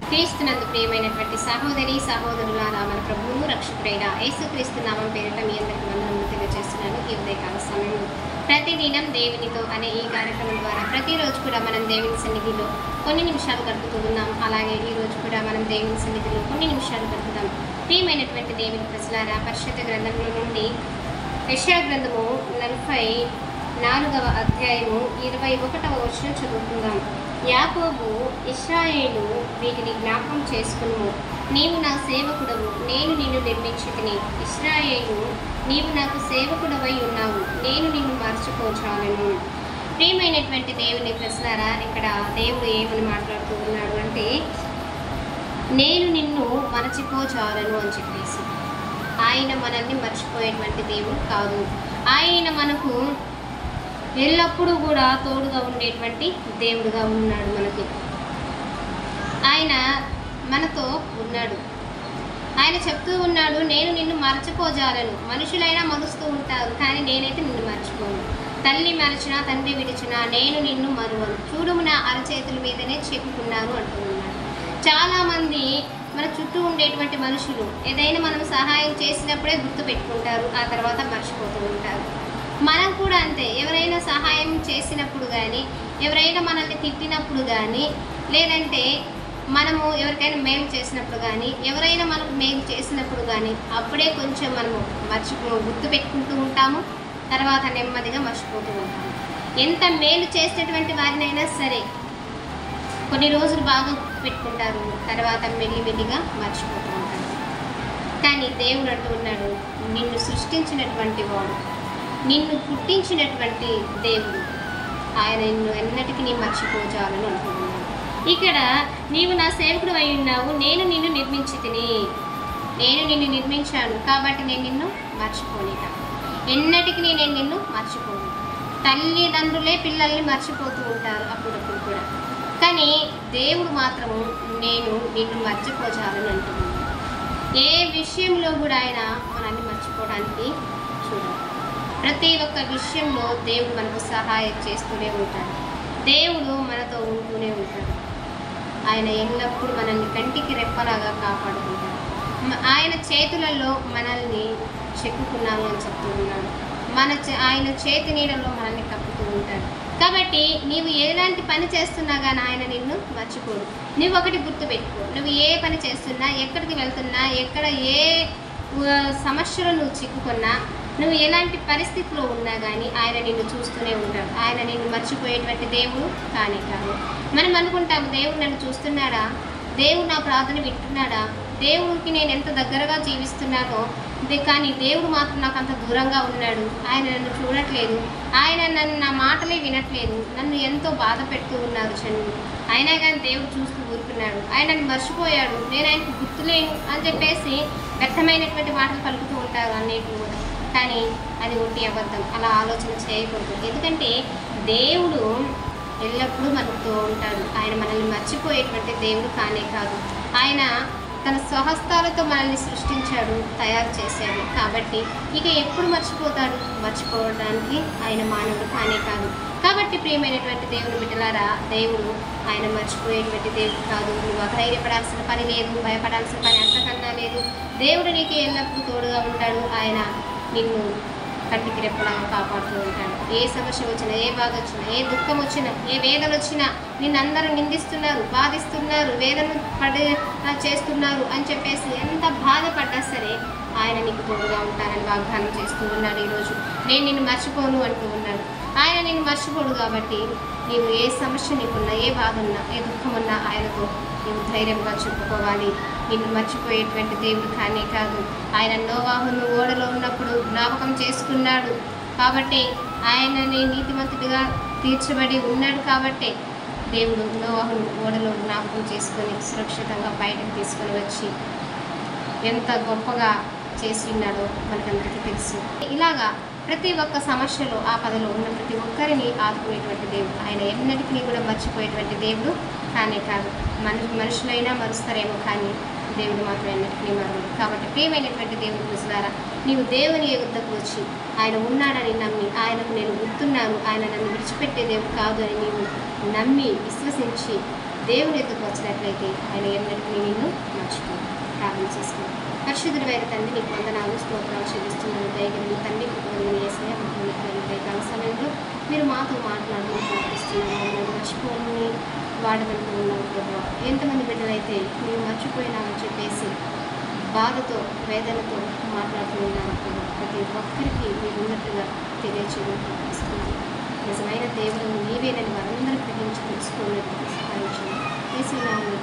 క్రీస్తునందు ప్రియమైనటువంటి సహోదరి సహోదరులారా, మన ప్రభువు రక్షకుడైన యేసుక్రీస్తు నామం పేరిట మీ అందరికీ వందనములు తెలియజేస్తున్నాను. ఈ ఉదయకాల సమయంలో ప్రతిదినం దేవునితో అనే ఈ కార్యక్రమం ద్వారా ప్రతిరోజు కూడా మనం దేవుని సన్నిధిలో కొన్ని నిమిషాలు గడుపుతూ ఉన్నాం. అలాగే ఈరోజు కూడా మనం దేవుని సన్నిధిలో కొన్ని నిమిషాలు గడుపుతాం. ప్రియమైనటువంటి దేవుని ప్రజలారా, పరిశుద్ధ గ్రంథంలో నుండి యెషయా గ్రంథము 44వ అధ్యాయము 21వ వచనం చదువుకుందాం. యాకోబు, ఇశ్రాయేలు, వీటిని జ్ఞాపకం చేసుకును. నీవు నా సేవకుడవు, నేను నిన్ను నిర్మించితిని. ఇశ్రాయేలు, నీవు నాకు సేవకుడవై ఉన్నావు, నేను నిన్ను మర్చిపోచాలను. ప్రియమైనటువంటి దేవుని ప్రశ్నారా, ఇక్కడ దేవుడు ఏమని మాట్లాడుతూ ఉన్నాడు అంటే, నేను నిన్ను మరచిపోచాలను అని చెప్పేసి. ఆయన మనల్ని మర్చిపోయేటువంటి దేవుడు కాదు. ఆయన మనకు ఎల్లప్పుడూ కూడా తోడుగా ఉండేటువంటి దేవుడుగా ఉన్నాడు. మనకి ఆయన మనతో ఉన్నాడు. ఆయన చెప్తూ ఉన్నాడు, నేను నిన్ను మరచిపోజాలను. మనుషులైనా మరుస్తూ ఉంటారు, కానీ నేనైతే నిన్ను మర్చిపోను. తల్లి మరచినా తండ్రి విడిచినా నేను నిన్ను మరువను. చూడుము నా అరచేతుల మీదనే చెక్కుకున్నాను అంటూ ఉన్నాడు. చాలామంది మన చుట్టూ ఉండేటువంటి మనుషులు ఏదైనా మనం సహాయం చేసినప్పుడే గుర్తు పెట్టుకుంటారు, ఆ తర్వాత మర్చిపోతూ ఉంటారు. మనం కూడా అంతే. ఎవరైనా సహాయం చేసినప్పుడు కానీ, ఎవరైనా మనల్ని తిట్టినప్పుడు కానీ, లేదంటే మనము ఎవరికైనా మేలు చేసినప్పుడు కానీ, ఎవరైనా మనకు మేలు చేసినప్పుడు కానీ, అప్పుడే కొంచెం మనము గుర్తు పెట్టుకుంటూ ఉంటాము, తర్వాత నెమ్మదిగా మర్చిపోతూ ఉంటాము. ఎంత మేలు చేసేటువంటి వారినైనా సరే కొన్ని రోజులు బాగా పెట్టుకుంటారు, తర్వాత మెల్లిమెల్లిగా మర్చిపోతూ ఉంటారు. కానీ దేవుడు అంటూ ఉన్నాడు, నిన్ను సృష్టించినటువంటి వాడు, నిన్ను పుట్టించినటువంటి దేవుడు, ఆయన నిన్ను ఎన్నటికీ నీ మర్చిపోజాలని అంటున్నాడు. ఇక్కడ నీవు నా సేవకుడు అయి ఉన్నావు, నేను నిన్ను నిర్మించితిని. నేను నిన్ను నిర్మించాను కాబట్టి నేను నిన్ను మర్చిపోలేక, ఎన్నటికీ నేను నిన్ను మర్చిపోను. తల్లిదండ్రులే పిల్లల్ని మర్చిపోతూ ఉంటారు అప్పుడప్పుడు కూడా, కానీ దేవుడు మాత్రము నేను నిన్ను మర్చిపోజాలని అంటున్నాడు. ఏ విషయంలో కూడా ఆయన మనల్ని మర్చిపోవడానికి చూడాలి. ప్రతి ఒక్క విషయంలో దేవుడు మనకు సహాయం చేస్తూనే ఉంటాడు. దేవుడు మనతో ఉంటూనే ఉంటాడు. ఆయన ఎల్లప్పుడూ మనల్ని కంటికి రెప్పలాగా కాపాడుకుంటాడు. ఆయన చేతులలో మనల్ని చెక్కుకున్నాను అని చెప్తూ ఉన్నాడు. ఆయన చేతి నీడలో మనల్ని కప్పుతూ ఉంటాడు. కాబట్టి నీవు ఎలాంటి పని చేస్తున్నా కానీ ఆయన నిన్ను మర్చిపోడు. నువ్వు ఒకటి గుర్తుపెట్టుకో, నువ్వు ఏ పని చేస్తున్నా, ఎక్కడికి వెళ్తున్నా, ఎక్కడ ఏ సమస్యలో నువ్వు చిక్కుకున్నా, నువ్వు ఎలాంటి పరిస్థితిలో ఉన్నా కానీ ఆయన నిన్ను చూస్తూనే ఉంటాడు. ఆయన నిన్ను మర్చిపోయేటువంటి దేవుడు కానే కాదు. మనం అనుకుంటాము, దేవుడు నన్ను చూస్తున్నాడా, దేవుడు నా ప్రార్థన వింటున్నాడా, దేవుడికి నేను ఎంత దగ్గరగా జీవిస్తున్నానో, కానీ దేవుడు మాత్రం నాకు అంత దూరంగా ఉన్నాడు, ఆయన నన్ను చూడట్లేదు, ఆయన నా మాటలే వినట్లేదు, నన్ను ఎంతో బాధ పెడుతూ ఉన్నారు జనులు, అయినా కానీ దేవుడు చూస్తూ ఊరుకున్నాడు, ఆయన నన్ను మర్చిపోయాడు, నేను ఆయనకు గుర్తులేను అని చెప్పేసి వ్యర్థమైనటువంటి మాటలు పలుకుతూ ఉంటారు అన్నిటి కూడా. కానీ అది ఒట్టి అబద్ధం. అలా ఆలోచన చేయకూడదు. ఎందుకంటే దేవుడు ఎల్లప్పుడూ మనతో ఉంటాడు. ఆయన మనల్ని మర్చిపోయేటువంటి దేవుడు కానే కాదు. ఆయన తన స్వహస్తాలతో మనల్ని సృష్టించాడు, తయారు చేశాడు. కాబట్టి ఇక ఎప్పుడు మర్చిపోతాడు? మర్చిపోవడానికి ఆయన మానవుడు కానే కాదు. కాబట్టి ప్రియమైనటువంటి దేవుని బిడ్డలారా, దేవుడు ఆయన మర్చిపోయేటువంటి దేవుడు కాదు. నువ్వు అధైర్యపడాల్సిన పని లేదు, భయపడాల్సిన పని అంతకన్నా లేదు. దేవుడు నీకు ఎల్లప్పుడూ తోడుగా ఉంటాడు. ఆయన నిన్ను కంటికి రెప్పలాగా కాపాడుతూ ఉంటాడు. ఏ సమస్య వచ్చినా, ఏ బాధ వచ్చినా, ఏ దుఃఖం వచ్చినా, ఏ వేదన వచ్చినా, నిన్నందరూ నిందిస్తున్నారు, బాధిస్తున్నారు, వేదన చేస్తున్నారు అని చెప్పేసి ఎంత బాధపడ్డా సరే ఆయన నీకు తోడుగా ఉంటానని వాగ్దానం చేస్తూ ఉన్నాడు. ఈరోజు నేను నిన్ను మర్చిపోను అంటూ ఉన్నాడు. ఆయన నిన్ను మర్చిపోడు. కాబట్టి నీవు ఏ సమస్య నీకున్నా, ఏ బాధ ఉన్నా, ఏ దుఃఖం ఉన్నా ఆయనతో నీవు ధైర్యంగా చెప్పుకోవాలి. నిన్ను మర్చిపోయేటువంటి దేవుడు కానే కాదు. ఆయన నోవాహును ఓడలో ఉన్నప్పుడు జ్ఞాపకం చేసుకున్నాడు. కాబట్టి ఆయనని నీతిమంతుడిగా తీర్చబడి ఉన్నాడు. కాబట్టి దేవుడు నోవాహును ఓడలో జ్ఞాపకం చేసుకొని సురక్షితంగా బయటకు తీసుకొని వచ్చి ఎంత గొప్పగా చేసి ఉన్నాడో మనకందరికీ తెలుసు. ఇలాగా ప్రతి ఒక్క సమస్యలో, ఆపదలో ఉన్న ప్రతి ఒక్కరిని ఆదుకునేటువంటి దేవుడు. ఆయన ఎన్నటికీ కూడా మర్చిపోయేటువంటి దేవుడు కానే కాదు. మనుషులైనా మరుస్తారేమో, కానీ దేవుడు మాత్రం ఎన్నటికీ మరవడు. కాబట్టి ప్రియమైనటువంటి దేవుని ప్రజలారా, నీవు దేవుని యొద్దకు వచ్చి ఆయన ఉన్నాడని నమ్మి, ఆయనకు నేను గుర్తున్నాను, ఆయన నన్ను విడిచిపెట్టే దేవుడు కాదు అని నీవు నమ్మి విశ్వసించి దేవుని ఎదుకు వచ్చినట్లయితే ఆయన ఎన్నటికీ నిన్ను మర్చిపోయి ప్రార్థన చేసుకున్నాను. పరిశుద్ధుడు వేరే తండ్రి నీకు వందనాలు స్తోత్రాలు చెల్లిస్తున్నాను. దయగలిగిన తండ్రి కృపగలిగిన యేసయ్య మహోన్నతమైన సమయంలో మీరు మాతో మాట్లాడమని ప్రార్థిస్తున్నాము. మర్చిపోని వాడమంటూ ఉన్నాము ప్రభావ. ఎంతమంది బిడ్డలైతే మేము మర్చిపోయినామని చెప్పేసి బాధతో వేదనతో మాట్లాడుతూ ఉన్నారు ప్రభావ. ప్రతి ఒక్కరికి మీరు ఉన్నట్టుగా తెలియచేయడం ప్రార్థిస్తున్నాను. నిజమైన దేవుడు నీవేనని వారందరూ గ్రహించి తెలుసుకోవడానికి సహాయించండి. యేసు నామములో